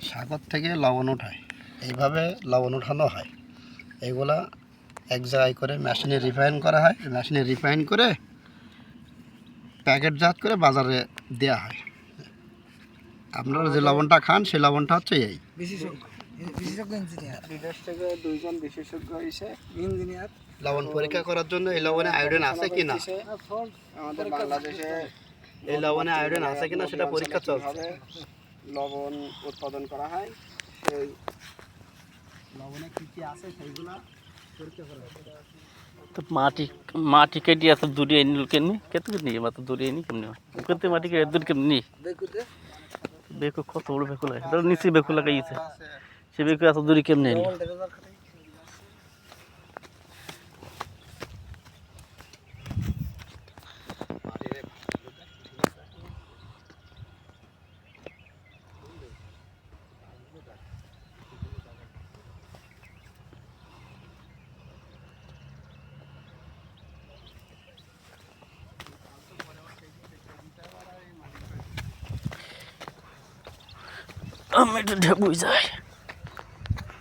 সাগর থেকে লবণ ওঠায়, এইভাবে লবণ ওঠানো হয়। এগুলা এক জায়গায় করে মেশিনে রিফাইন করা হয়, মেশিনে রিফাইন করে প্যাকেটজাত করে বাজারে দেওয়া হয়। আপনারা যে লবণটা খান সেই লবণটা হচ্ছে এই বিশেষজ্ঞ ইঞ্জিনিয়ার, বিদেশ থেকে দুইজন বিশেষজ্ঞ এসে ইঞ্জিনিয়ার লবণ পরীক্ষা করার জন্য এই লবণে আয়োডিন আছে কি না, আমাদের বাংলাদেশে এই লবণে আয়োডিন আছে কিনা সেটা পরীক্ষা চলছে। লবণ উৎপাদন করা হয়, সেই লবণে কী কী আছে সেইগুলা পরীক্ষা করা হয়। तो माटी के दिया सब दूरी नहीं लुके नहीं कितने नहीं है मतलब दूरी नहीं कम नहीं कितने माटी के दूर कम नहीं बेको खो थोड़ा बेको लगा तो नीचे बेको लगा ये से बेको ऐसा दूरी कम नहीं हमें तो ढक बुझ जाए।